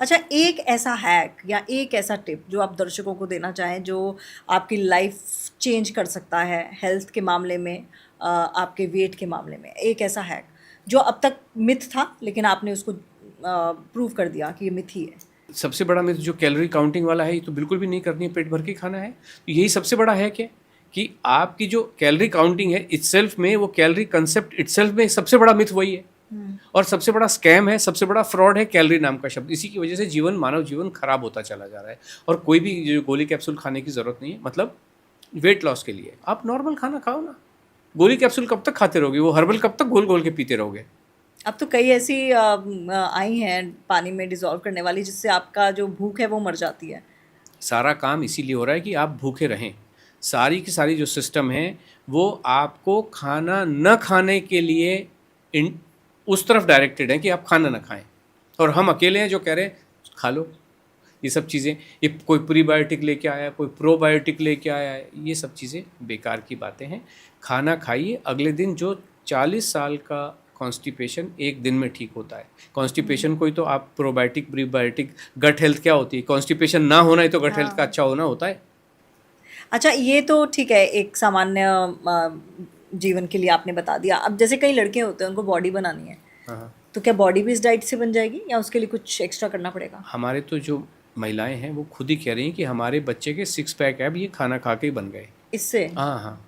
अच्छा, एक ऐसा हैक या एक ऐसा टिप जो आप दर्शकों को देना चाहें जो आपकी लाइफ चेंज कर सकता है हेल्थ के मामले में, आपके वेट के मामले में, एक ऐसा हैक जो अब तक मिथ था लेकिन आपने उसको प्रूव कर दिया कि ये मिथ ही है। सबसे बड़ा मिथ जो कैलोरी काउंटिंग वाला है, ये तो बिल्कुल भी नहीं करनी है, पेट भर के खाना है। तो यही सबसे बड़ा है कि आपकी जो कैलोरी काउंटिंग है इटसेल्फ में, वो कैलोरी कंसेप्ट इटसेल्फ में सबसे बड़ा मिथ वही है। और सबसे बड़ा स्कैम है, सबसे बड़ा फ्रॉड है कैलोरी नाम का शब्द। इसी की वजह से मानव जीवन खराब होता चला जा रहा है। और कोई भी जो गोली कैप्सूल खाने की ज़रूरत नहीं है। मतलब वेट लॉस के लिए आप नॉर्मल खाना खाओ ना। गोली कैप्सूल कब तक खाते रहोगे? वो हर्बल कब तक घोल घोल के पीते रहोगे? अब तो कई ऐसी आई हैं पानी में डिज़ोल्व करने वाली जिससे आपका जो भूख है वो मर जाती है। सारा काम इसीलिए हो रहा है कि आप भूखे रहें। सारी की सारी जो सिस्टम है वो आपको खाना न खाने के लिए उस तरफ डायरेक्टेड है कि आप खाना ना खाएं। और हम अकेले हैं जो कह रहे हैं खा लो ये सब चीज़ें। ये कोई प्रीबायोटिक लेके आया है, कोई प्रोबायोटिक लेके आया है, ये सब चीज़ें बेकार की बातें हैं। खाना खाइए। अगले दिन जो 40 साल का कॉन्स्टिपेशन एक दिन में ठीक होता है। कॉन्स्टिपेशन कोई तो आप प्रोबायोटिक प्रीबायोटिक, गट हेल्थ क्या होती है? कॉन्स्टिपेशन ना होना ही तो गट हेल्थ का अच्छा होना होता है। अच्छा, ये तो ठीक है, एक सामान्य जीवन के लिए आपने बता दिया। अब जैसे कई लड़के होते हैं उनको बॉडी बनानी है, हाँ, तो क्या बॉडी भी इस डाइट से बन जाएगी या उसके लिए कुछ एक्स्ट्रा करना पड़ेगा? हमारे तो जो महिलाएं हैं वो खुद ही कह रही हैं कि हमारे बच्चे के 6 पैक ऐब ये खाना खा के ही बन गए। इससे हाँ हाँ,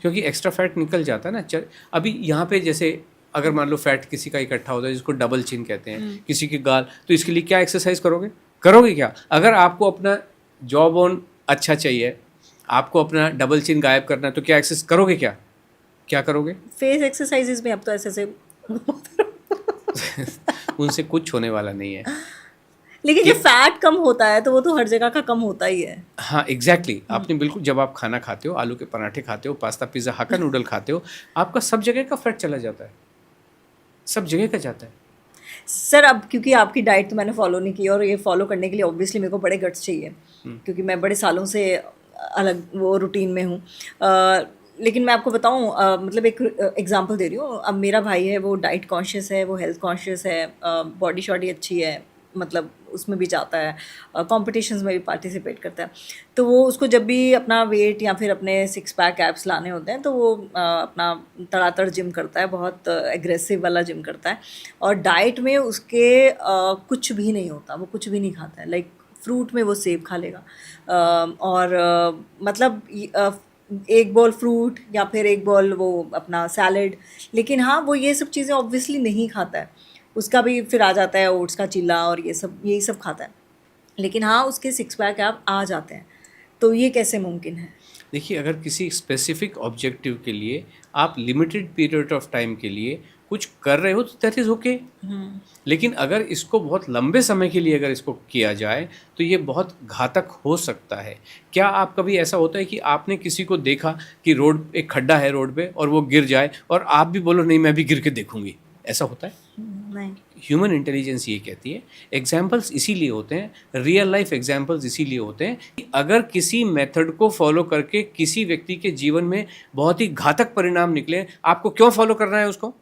क्योंकि एक्स्ट्रा फैट निकल जाता है ना। अभी यहाँ पे जैसे अगर मान लो फैट किसी का इकट्ठा होता है जिसको डबल चिन कहते हैं, किसी की गाल, तो इसके लिए क्या एक्सरसाइज करोगे क्या? अगर आपको अपना जॉब ऑन अच्छा चाहिए, आपको अपना डबल चिन गायब करना है, तो क्या एक्सरसाइज करोगे? क्या करोगे? फेस एक्सरसाइजेज में अब तो ऐसे उनसे कुछ होने वाला नहीं है। लेकिन जब फैट कम होता है तो वो तो हर जगह का कम होता ही है। हाँ एग्जैक्टली आपने बिल्कुल, जब आप खाना खाते हो, आलू के पराठे खाते हो, पास्ता पिज़्ज़ा हक्का नूडल खाते हो, आपका सब जगह का फैट चला जाता है, सब जगह का जाता है। सर, अब क्योंकि आपकी डाइट तो मैंने फॉलो नहीं की और ये फॉलो करने के लिए ऑब्वियसली मेरे को बड़े गट्स चाहिए, क्योंकि मैं बड़े सालों से अलग वो रूटीन में हूँ। लेकिन मैं आपको बताऊँ, मतलब एक एग्जांपल दे रही हूँ। अब मेरा भाई है, वो डाइट कॉन्शियस है, वो हेल्थ कॉन्शियस है, बॉडी शॉडी अच्छी है, मतलब उसमें भी जाता है, कॉम्पिटिशन्स में भी पार्टिसिपेट करता है। तो वो उसको जब भी अपना वेट या फिर अपने 6 पैक एब्स लाने होते हैं तो वो अपना तड़ातड़ जिम करता है, बहुत एग्रेसिव वाला जिम करता है। और डाइट में उसके कुछ भी नहीं होता, वो कुछ भी नहीं खाता है। लाइक फ्रूट में वो सेब खा लेगा, और मतलब एक बॉल फ्रूट या फिर एक बॉल वो अपना सैलड। लेकिन हाँ, वो ये सब चीज़ें ऑब्वियसली नहीं खाता है। उसका भी फिर आ जाता है ओट्स का चिल्ला और ये सब, यही सब खाता है। लेकिन हाँ, उसके 6 पैक आप आ जाते हैं। तो ये कैसे मुमकिन है? देखिए, अगर किसी स्पेसिफिक ऑब्जेक्टिव के लिए आप लिमिटेड पीरियड ऑफ टाइम के लिए कुछ कर रहे हो तो दैट इज़ ओके। लेकिन अगर इसको बहुत लंबे समय के लिए अगर इसको किया जाए तो ये बहुत घातक हो सकता है। क्या आप कभी ऐसा होता है कि आपने किसी को देखा कि रोड, एक खड्डा है रोड पे और वो गिर जाए और आप भी बोलो नहीं मैं भी गिर के देखूंगी? ऐसा होता है? नहीं। ह्यूमन इंटेलिजेंस ये कहती है। एग्जाम्पल्स इसीलिए होते हैं, रियल लाइफ एग्जाम्पल्स इसीलिए होते हैं कि अगर किसी मेथड को फॉलो करके किसी व्यक्ति के जीवन में बहुत ही घातक परिणाम निकले, आपको क्यों फॉलो करना है उसको?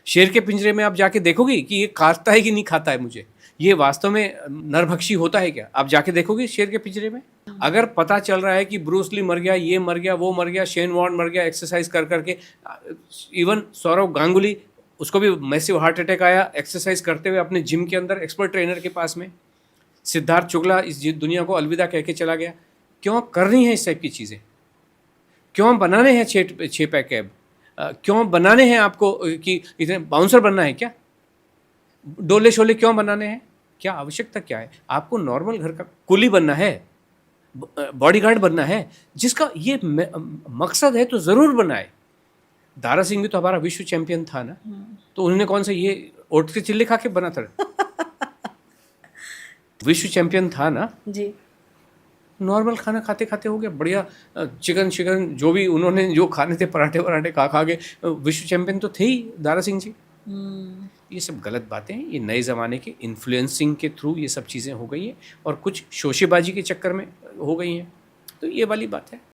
शेर के पिंजरे में आप जाके देखोगे कि ये खाता है कि नहीं खाता है मुझे, ये वास्तव में नरभक्षी होता है क्या? आप जाके देखोगे शेर के पिंजरे में? अगर पता चल रहा है कि ब्रूस ली मर गया, ये मर गया, वो मर गया, शेन वॉर्न मर गया एक्सरसाइज कर करके, इवन सौरव गांगुली, उसको भी मैसिव हार्ट अटैक आया एक्सरसाइज करते हुए अपने जिम के अंदर एक्सपर्ट ट्रेनर के पास में। सिद्धार्थ शुक्ला इस दुनिया को अलविदा कह के चला गया। क्यों करनी है इस टाइप की चीज़ें? क्यों बनाने हैं 6 पैक ऐब? क्यों बनाने हैं आपको कि इतने बाउंसर बनना है क्या? डोले शोले क्यों बनाने हैं? क्या आवश्यकता क्या है? आपको नॉर्मल घर का कुली बनना है, बॉडीगार्ड बनना है, जिसका ये मकसद है तो ज़रूर बनाए। दारा सिंह भी तो हमारा विश्व चैंपियन था ना, तो उन्होंने कौन सा ये ओट्स के चिल्ले खा के बना था? विश्व चैंपियन था ना। जी। नॉर्मल खाना खाते खाते हो गया बढ़िया। चिकन जो भी उन्होंने जो खाने थे, पराठे वराठे खा खा के विश्व चैंपियन तो थे ही दारा सिंह जी। ये सब गलत बातें हैं। ये नए ज़माने के इन्फ्लुएंसिंग के थ्रू ये सब चीज़ें हो गई हैं और कुछ शोशेबाजी के चक्कर में हो गई हैं। तो ये वाली बात है।